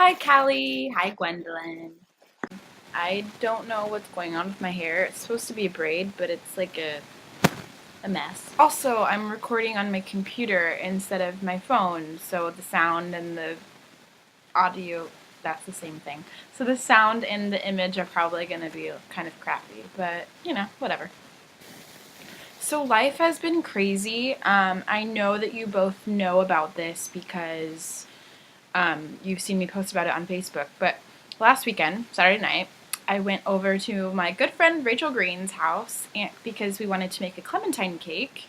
Hi, Callie. Hi, Gwendolyn. I don't know what's going on with my hair. It's supposed to be a braid, but it's like a mess. Also, I'm recording on my computer instead of my phone, so the sound and the audio, that's the same thing. So the sound and the image are probably going to be kind of crappy, but whatever. So life has been crazy. I know that you both know about this because you've seen me post about it on Facebook, but last weekend, Saturday night, I went over to my good friend Rachel Green's house because we wanted to make a clementine cake.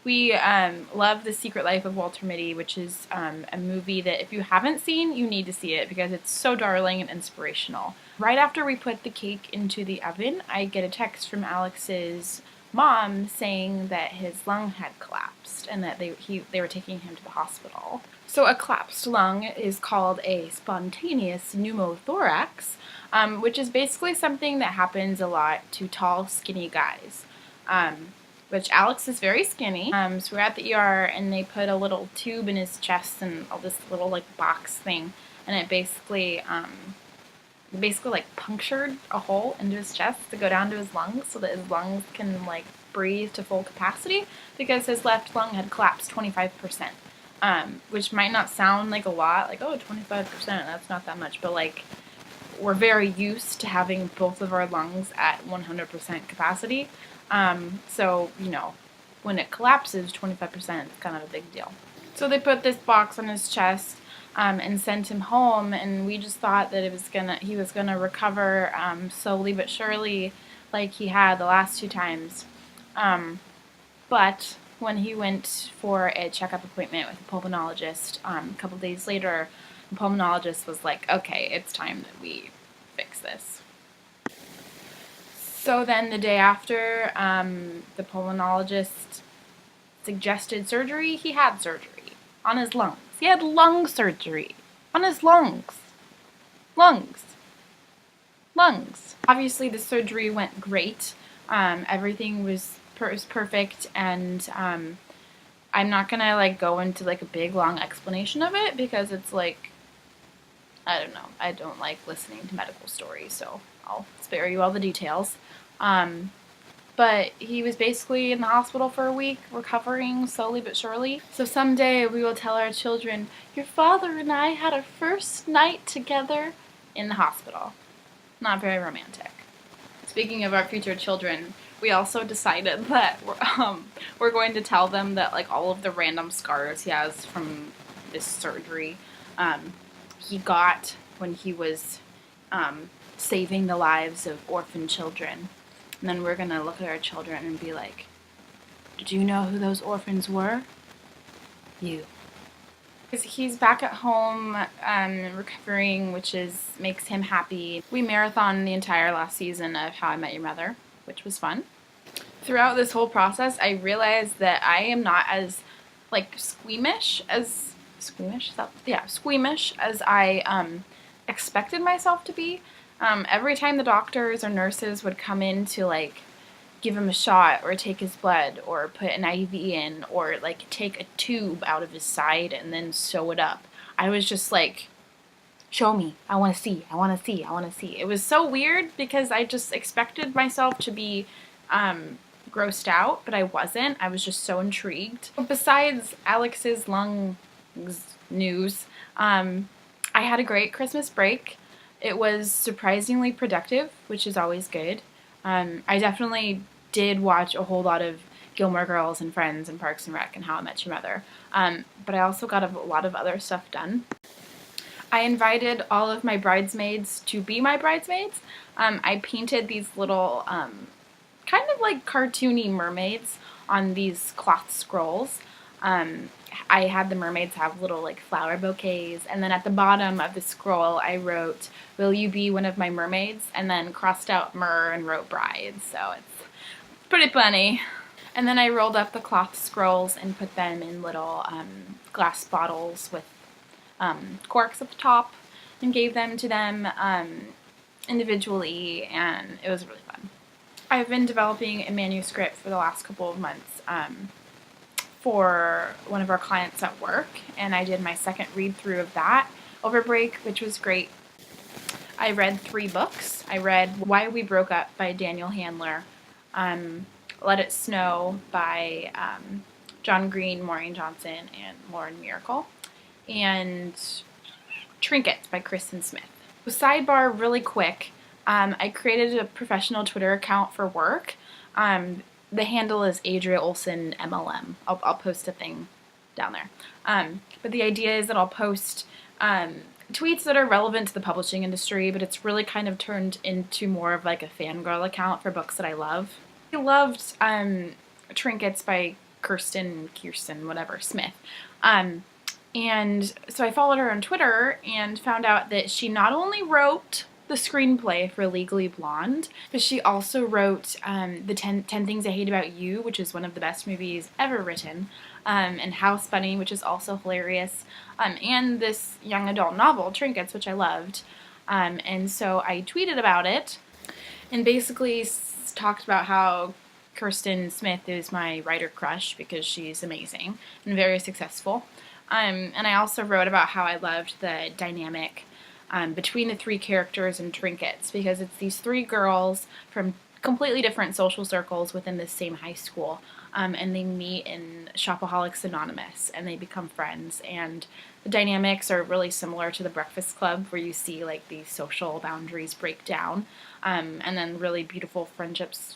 We love The Secret Life of Walter Mitty, which is a movie that if you haven't seen, you need to see it because it's so darling and inspirational. Right after we put the cake into the oven, I get a text from Alex's mom saying that his lung had collapsed and that they were taking him to the hospital. So a collapsed lung is called a spontaneous pneumothorax, which is basically something that happens a lot to tall, skinny guys. Which Alex is very skinny. So we're at the ER and they put a little tube in his chest and all this little like box thing, and it basically like punctured a hole into his chest to go down to his lungs so that his lungs can like breathe to full capacity because his left lung had collapsed 25%. Which might not sound like a lot, like, oh, 25%, that's not that much, but like we're very used to having both of our lungs at 100% capacity. So, when it collapses 25%, it's kind of a big deal. So they put this box on his chest and sent him home, and we just thought that he was gonna recover slowly but surely, like he had the last two times. But when he went for a checkup appointment with a pulmonologist a couple days later, the pulmonologist was like, okay, it's time that we fix this. So then the day after the pulmonologist suggested surgery, he had surgery on his lungs. He had lung surgery on his lungs. Lungs. Obviously, the surgery went great. Everything was perfect, and I'm not gonna like go into like a big long explanation of it because it's like, I don't know, I don't like listening to medical stories, so I'll spare you all the details. But he was basically in the hospital for a week, recovering slowly but surely. So someday we will tell our children, your father and I had our first night together in the hospital. Not very romantic. Speaking of our future children, we also decided that we're going to tell them that like all of the random scars he has from this surgery he got when he was saving the lives of orphan children. And then we're going to look at our children and be like, did you know who those orphans were? You. Because he's back at home recovering, which makes him happy. We marathoned the entire last season of How I Met Your Mother, which was fun. Throughout this whole process, I realized that I am not as like squeamish as I expected myself to be. Every time the doctors or nurses would come in to like give him a shot or take his blood or put an IV in or like take a tube out of his side and then sew it up, I was just like, show me, I want to see. It was so weird because I just expected myself to be grossed out, but I wasn't. I was just so intrigued. Besides Alex's lung news, I had a great Christmas break. It was surprisingly productive, which is always good. I definitely did watch a whole lot of Gilmore Girls and Friends and Parks and Rec and How I Met Your Mother, but I also got a lot of other stuff done. I invited all of my bridesmaids to be my bridesmaids. I painted these little kind of like cartoony mermaids on these cloth scrolls. I had the mermaids have little like flower bouquets, and then at the bottom of the scroll I wrote, will you be one of my mermaids? And then crossed out myrrh and wrote bride, so it's pretty funny. And then I rolled up the cloth scrolls and put them in little glass bottles with corks at the top and gave them to them individually, and it was really fun. I've been developing a manuscript for the last couple of months for one of our clients at work, and I did my second read through of that over break, which was great. I read 3 books. I read Why We Broke Up by Daniel Handler, Let It Snow by John Green, Maureen Johnson, and Lauren Miracle, and Trinkets by Kristen Smith. So sidebar really quick, I created a professional Twitter account for work. The handle is Adria Olson MLM. I'll post a thing down there. But the idea is that I'll post tweets that are relevant to the publishing industry, but it's really kind of turned into more of like a fangirl account for books that I love. I loved Trinkets by Kirsten, whatever, Smith. And so I followed her on Twitter and found out that she not only wrote the screenplay for Legally Blonde, but she also wrote the 10 Things I Hate About You, which is one of the best movies ever written, and House Bunny, which is also hilarious, and this young adult novel, Trinkets, which I loved. And so I tweeted about it and basically talked about how Kirsten Smith is my writer crush because she's amazing and very successful. And I also wrote about how I loved the dynamic between the 3 characters in Trinkets, because it's these 3 girls from completely different social circles within the same high school, and they meet in Shopaholics Anonymous and they become friends, and the dynamics are really similar to The Breakfast Club, where you see like these social boundaries break down, and then really beautiful friendships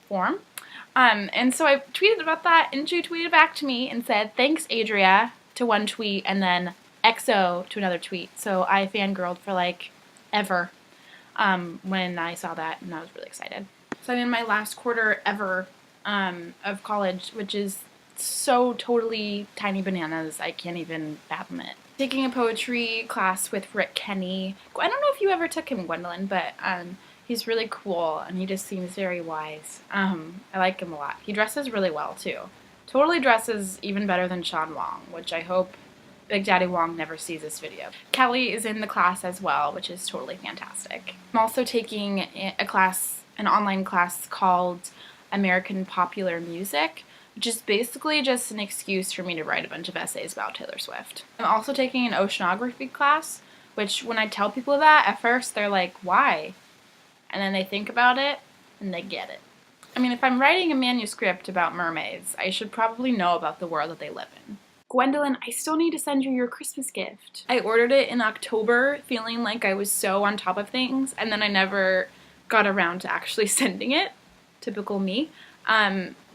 form. And so I tweeted about that, and she tweeted back to me and said, "Thanks, Adria," to one tweet, and then XO to another tweet. So I fangirled for like ever when I saw that, and I was really excited. So I'm in my last quarter ever of college, which is so totally tiny bananas, I can't even fathom it. Taking a poetry class with Rick Kenny. I don't know if you ever took him, Gwendolyn, but he's really cool, and he just seems very wise. I like him a lot. He dresses really well, too. Totally dresses even better than Sean Wong, which I hope Big Daddy Wong never sees this video. Kelly is in the class as well, which is totally fantastic. I'm also taking a class, an online class called American Popular Music, which is basically just an excuse for me to write a bunch of essays about Taylor Swift. I'm also taking an oceanography class, which when I tell people that, at first they're like, why? And then they think about it, and they get it. I mean, if I'm writing a manuscript about mermaids, I should probably know about the world that they live in. Gwendolyn, I still need to send you your Christmas gift. I ordered it in October, feeling like I was so on top of things, and then I never got around to actually sending it. Typical me.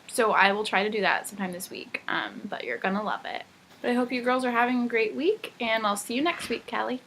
So I will try to do that sometime this week, but you're gonna love it. But I hope you girls are having a great week, and I'll see you next week, Callie.